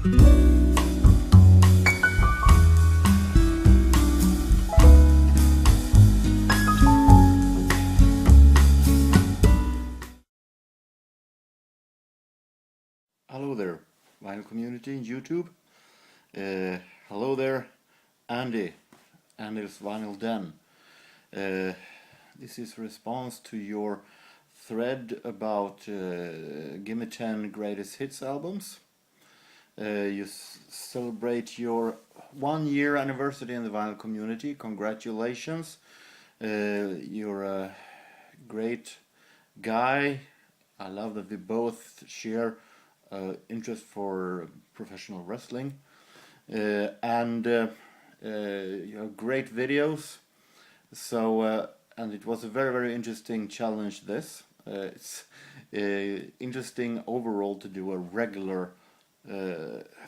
Hello there, vinyl community in YouTube. Hello there, Andy's Vinyl Den. This is a response to your thread about Gimme 10 Greatest Hits albums. You celebrate your 1-year anniversary in the vinyl community. Congratulations. You're a great guy. I love that we both share interest for professional wrestling, and you have great videos. So and it was a very interesting challenge. It's interesting overall to do a regular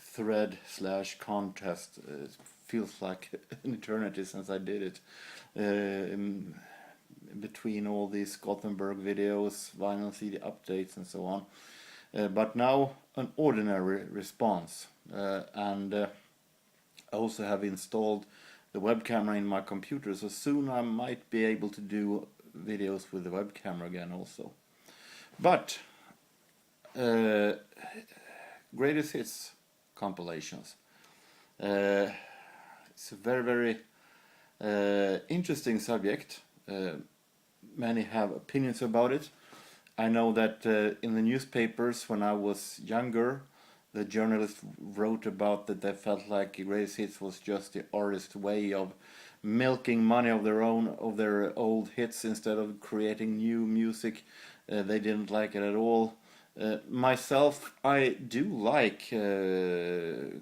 thread / contest. It feels like an eternity since I did it. In between all these Gothenburg videos, vinyl CD updates and so on. But now an ordinary response, and I also have installed the web camera in my computer, so soon I might be able to do videos with the web camera again also. But greatest hits compilations, it's a very interesting subject. Many have opinions about it. I know that in the newspapers when I was younger, the journalists wrote about that they felt like greatest hits was just the artist's way of milking money of their old hits instead of creating new music. They didn't like it at all. Myself, I do like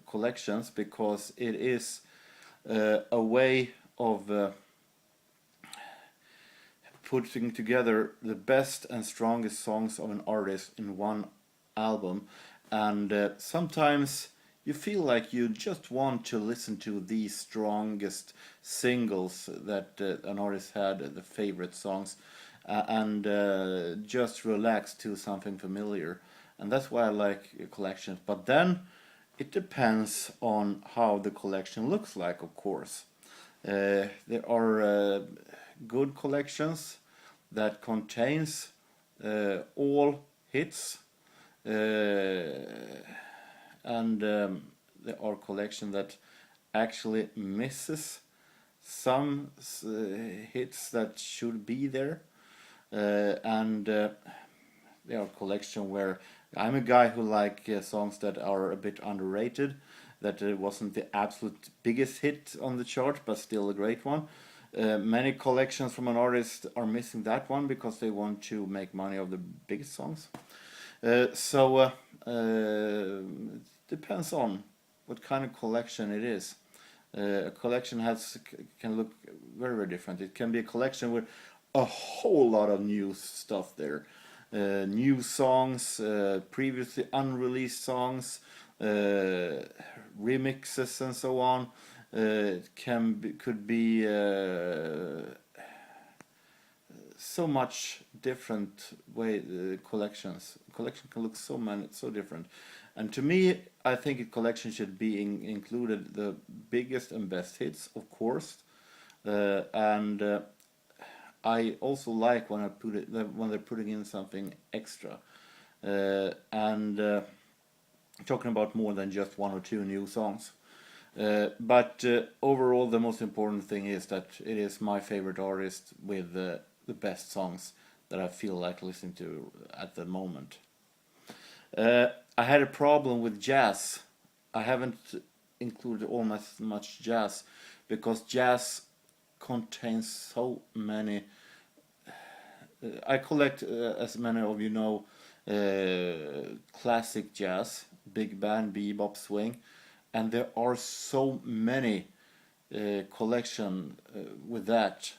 collections because it is a way of putting together the best and strongest songs of an artist in one album, and sometimes you feel like you just want to listen to the strongest singles that an artist had, the favorite songs, and just relax to something familiar, and that's why I like collections. But then it depends on how the collection looks like, of course. There are good collections that contains all hits, and there are collections that actually misses some hits that should be there, and there are collections where I'm a guy who like songs that are a bit underrated, that wasn't the absolute biggest hit on the chart but still a great one. Many collections from an artist are missing that one because they want to make money of the biggest songs. So it depends on what kind of collection it is. A collection can look very different. It can be a collection with a whole lot of new stuff there. New songs, previously unreleased songs, remixes and so on. It could be so much different way. Collection can look so different, and to me, I think a collection should be included the biggest and best hits, of course, and I also like when they're putting in something extra, and talking about more than just 1 or 2 new songs. But overall, the most important thing is that it is my favorite artist with the best songs that I feel like listening to at the moment. I had a problem with jazz. I haven't included almost much jazz because jazz contains so many. I collect, as many of you know, classic jazz, big band, bebop, swing. And there are so many collection with that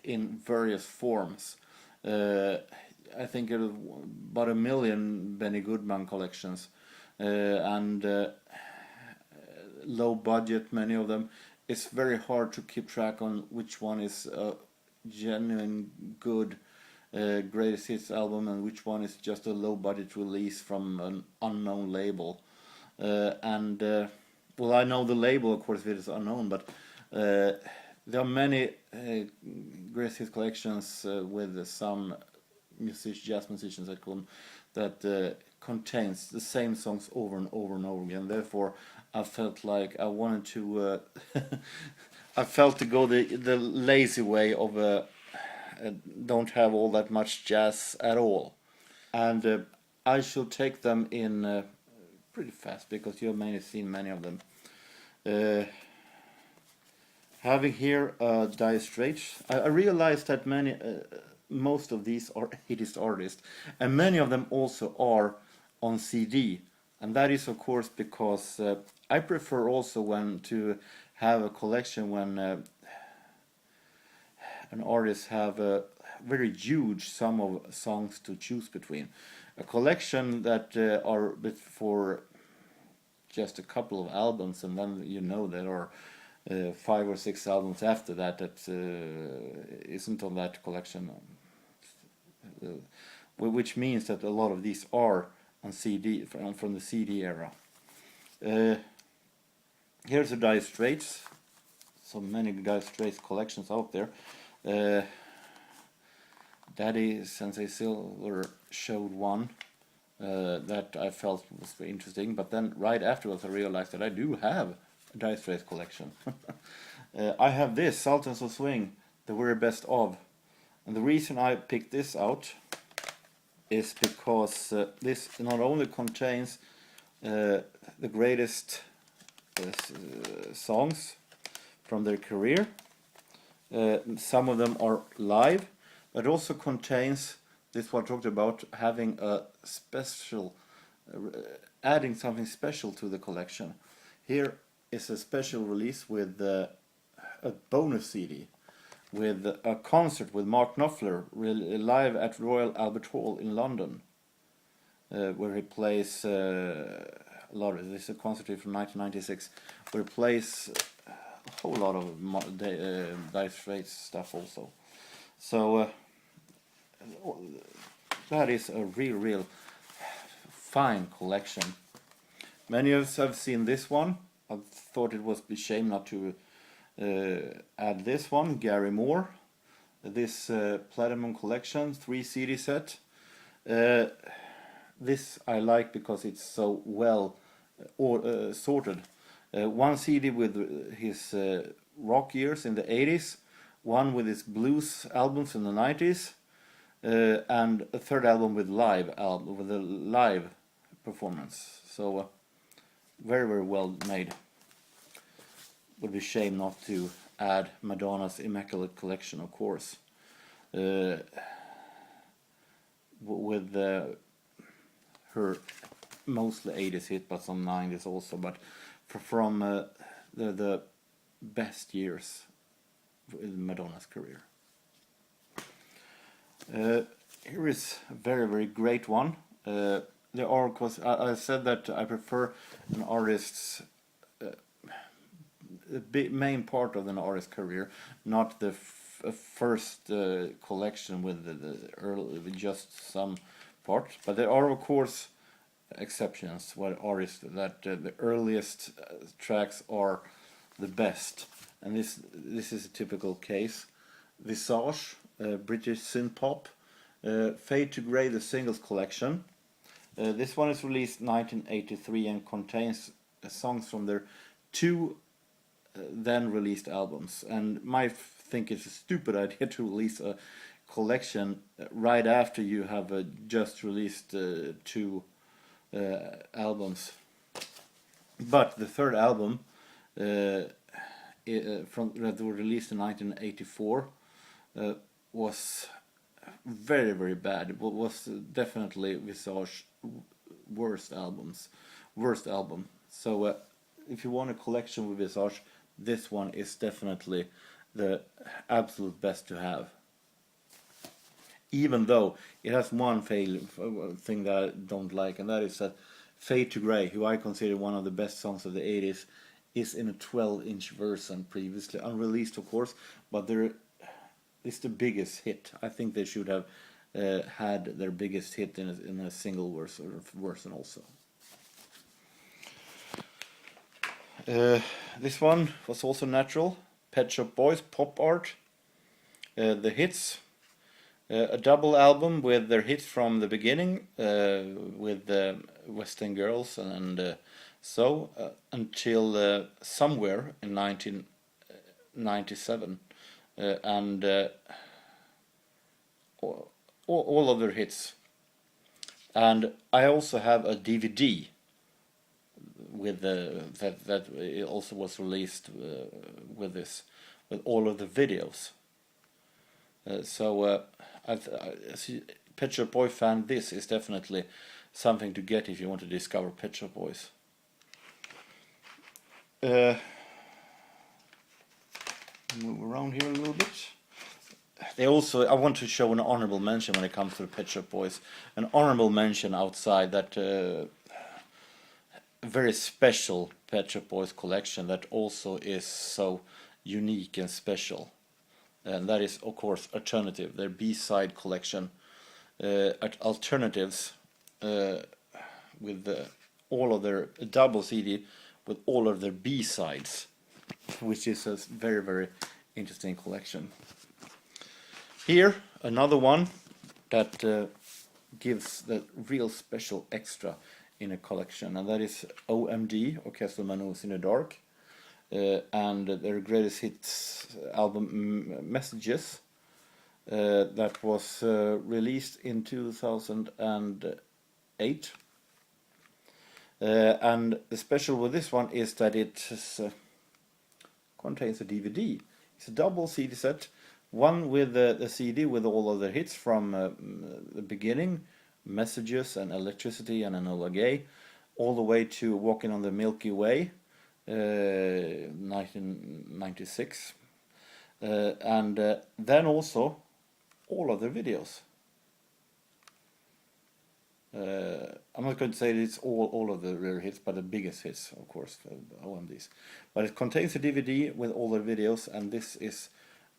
in various forms. I think it was about 1 million Benny Goodman collections, and low budget, many of them. It's very hard to keep track on which one is a genuine good greatest hits album and which one is just a low budget release from an unknown label. and well, I know the label, of course, it is unknown, but there are many greatest hits collections with some jazz musicians that contains the same songs over and over and over again. Therefore, I felt like I wanted to. I felt to go the lazy way of don't have all that much jazz at all, and I should take them in pretty fast because you have mainly seen many of them. Having here Dire Straits, I realized that most of these are 80s artists, and many of them also are on CD, and that is of course because I prefer also when to have a collection when an artist have a very huge sum of songs to choose between. A collection that are for just a couple of albums, and then you know there are 5 or 6 albums after that isn't on that collection, which means that a lot of these are on CD from the CD era. Here's the Dire Straits. So many Dire Straits collections out there. Daddy Sensei Silver showed one that I felt was very interesting, but then right afterwards I realized that I do have a Dire Straits collection. I have this, Sultans of Swing, the very best of. And the reason I picked this out is because this not only contains the greatest songs from their career, some of them are live, but also contains this what I talked about, having a special, adding something special to the collection. Here is a special release with a bonus CD with a concert with MarkKnopfler live at Royal Albert Hall in London, where he plays a lot of this is a concert from 1996 where he plays a whole lot of Dire Straits stuff also. So that is a real fine collection. Many of us have seen this one. I thought it was a shame not to add this one, Garry Moore. This Platinum Collection 3 CD set. This I like because it's so well sorted. One CD with his rock years in the 80s, one with his blues albums in the 90s, and a third album with a live performance. So very well made. Would be a shame not to add Madonna's Immaculate Collection, of course, with her mostly 80s hit, but some 90s also, but from the best years in Madonna's career. Here is a very great one. There are, of course, I said that I prefer an artist's main part of an artist's career, not the first collection with with just some part. But there are, of course, exceptions where artists that the earliest tracks are the best, and this is a typical case. Visage, British synth pop, Fade to Grey, the singles collection. This one is released 1983 and contains songs from their 2 then released albums. And I think it's a stupid idea to release a collection right after you have just released 2 albums. But the third album from that were released in 1984 was very bad. It was definitely Visage's worst album. So if you want a collection with Visage, this one is definitely the absolute best to have. Even though it has one thing that I don't like, and that is that Fade to Grey, who I consider one of the best songs of the 80s, is in a 12-inch version, previously unreleased, of course, but it's the biggest hit. I think they should have had their biggest hit in a single version also. This one was also natural. Pet Shop Boys, Pop Art, the hits. A double album with their hits from the beginning, with Western Girls and so until somewhere in 1997, and all of their hits. And I also have a DVD with that it also was released with this, with all of the videos. As a Pet Shop Boy fan, this is definitely something to get if you want to discover Pet Shop Boys. Move around here a little bit. I want to show an honorable mention when it comes to the Pet Shop Boys. An honorable mention outside that very special Pet Shop Boys collection that also is so unique and special. And that is, of course, Alternative, their B-side collection. Alternatives with all of their double CD with all of their B-sides, which is a very, very interesting collection. Here, another one that gives the real special extra in a collection, and that is OMD, Orchestral Maneuvers in the Dark. And their greatest hits album Messages, that was released in 2008. And the special with this one is that it contains a DVD. It's a double CD set, one with the CD with all of the hits from the beginning, Messages and Electricity and Enola Gay, all the way to Walking on the Milky Way, 1996, and then also all of their videos. I'm not going to say that it's all of the rare hits, but the biggest hits, of course, the OMDs. But it contains a DVD with all their videos, and this is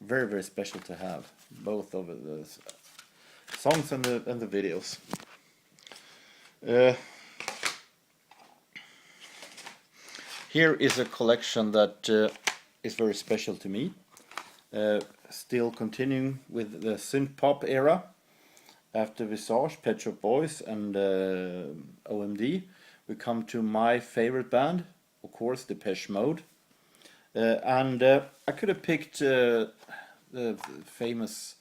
very, very special to have, both of the songs and the videos. Here is a collection that is very special to me. Still continuing with the synth pop era. After Visage, Pet Shop Boys and OMD, we come to my favorite band, of course, Depeche Mode. And I could have picked the famous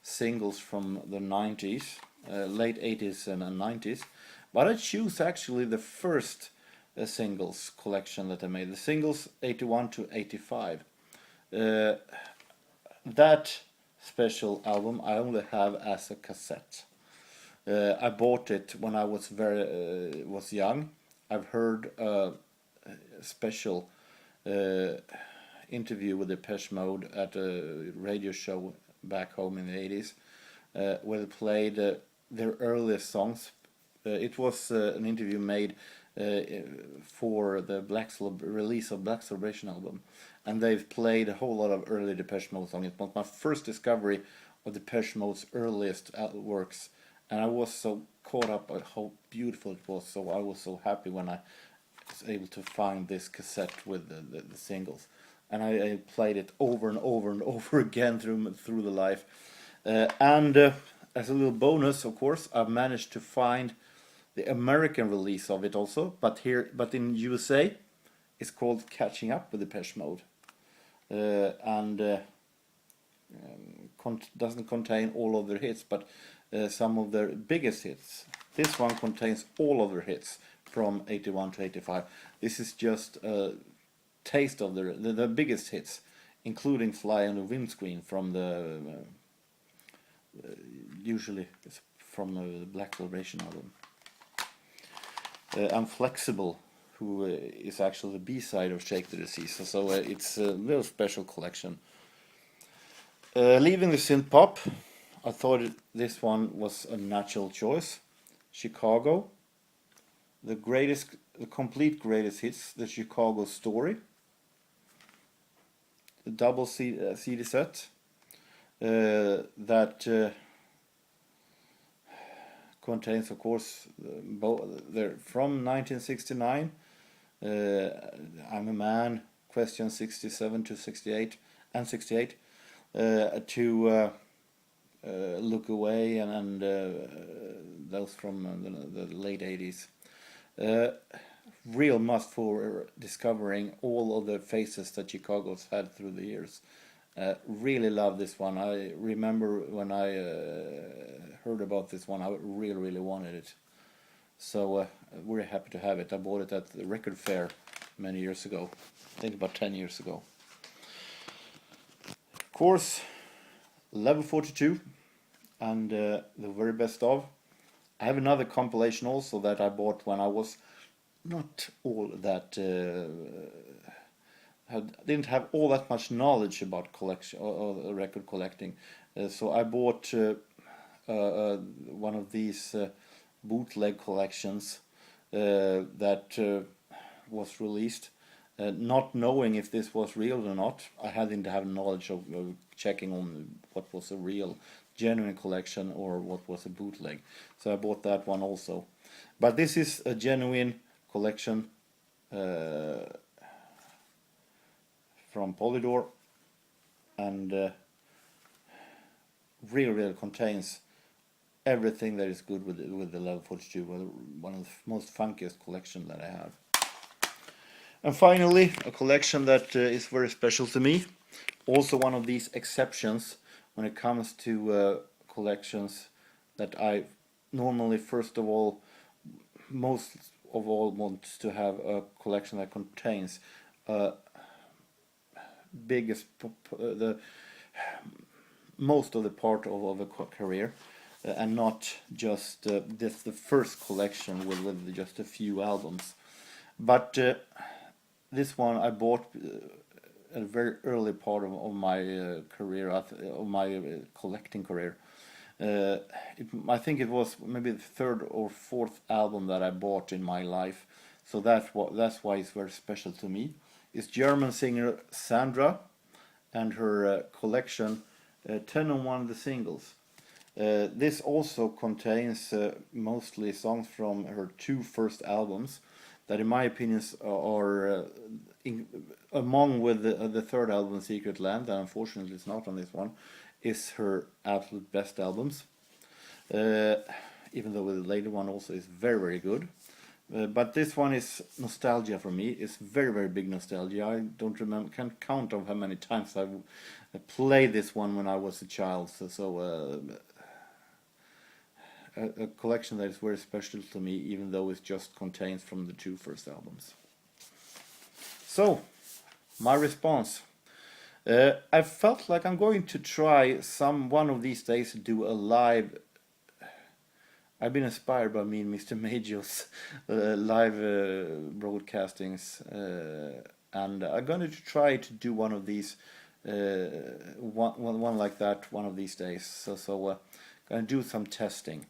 singles from the 90s, late 80s and 90s, but I choose actually the first singles collection that I made, the singles 81 to 85. That special album I only have as a cassette. I bought it when I was was young. I've heard a special interview with Depeche Mode at a radio show back home in the 80s, where they played their earliest songs. It was an interview made for the release of Black Celebration album, and they've played a whole lot of early Depeche Mode songs. It was my first discovery of Depeche Mode's earliest works, and I was so caught up by how beautiful it was, so I was so happy when I was able to find this cassette with the singles, and I played it over and over and over again through the life. And as a little bonus, of course, I've managed to find the American release of it also, but in USA, it's called Catching Up with Depeche Mode, and doesn't contain all of their hits, but some of their biggest hits. This one contains all of their hits from 81 to 85. This is just a taste of the biggest hits, including Fly on the Windscreen from the usually it's from the Black Celebration album. I'm Flexible, who is actually the B-side of Shake the Disease, so it's a little special collection. Leaving the synth pop, I thought this one was a natural choice. Chicago, the complete greatest hits, the Chicago Story, the double CD set that contains, of course, they're from 1969, I'm a man, question 67 to 68 and 68, to Look Away, and those from the late 80s. Real must for discovering all of the faces that Chicago's had through the years. Really love this one. I remember when I heard about this one, I really wanted it. So we're happy to have it. I bought it at the record fair many years ago. I think about 10 years ago. Of course, level 42 and the very best of. I have another compilation also that I bought when I was not all that didn't have all that much knowledge about collection or record collecting. So I bought one of these bootleg collections that was released, not knowing if this was real or not. I didn't have knowledge of checking on what was a real genuine collection or what was a bootleg, so I bought that one also. But this is a genuine collection from Polydor, and really contains everything that is good with the level 42. One of the most funkiest collection that I have. And finally, a collection that is very special to me. Also one of these exceptions when it comes to collections that I normally, first of all, most of all, want to have a collection that contains the most of the part of a career, and not just this the first collection with just a few albums. But this one I bought at a very early part of my career, of my collecting career. I think it was maybe the third or fourth album that I bought in my life, so that's why it's very special to me. It's German singer Sandra and her collection 10 on 1 the singles. This also contains mostly songs from her two first albums that in my opinion are among with the third album, Secret Land, and unfortunately it's not on this one, is her absolute best albums. Even though the later one also is very good. But this one is nostalgia for me. It's very big nostalgia. I can't count on how many times I played this one when I was a child. So a collection that is very special to me, even though it just contains from the two first albums. So, my response. I felt like I'm going to try one of these days to do a live. I've been inspired by me and Mr. Major's live broadcastings, and I'm going to try to do one of these, one like that, one of these days. So going to do some testing.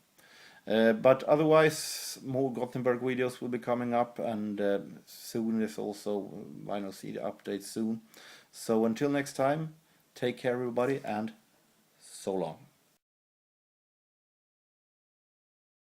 But otherwise, more Gothenburg videos will be coming up, and soon is also vinyl CD updates soon. So until next time, take care everybody, and so long.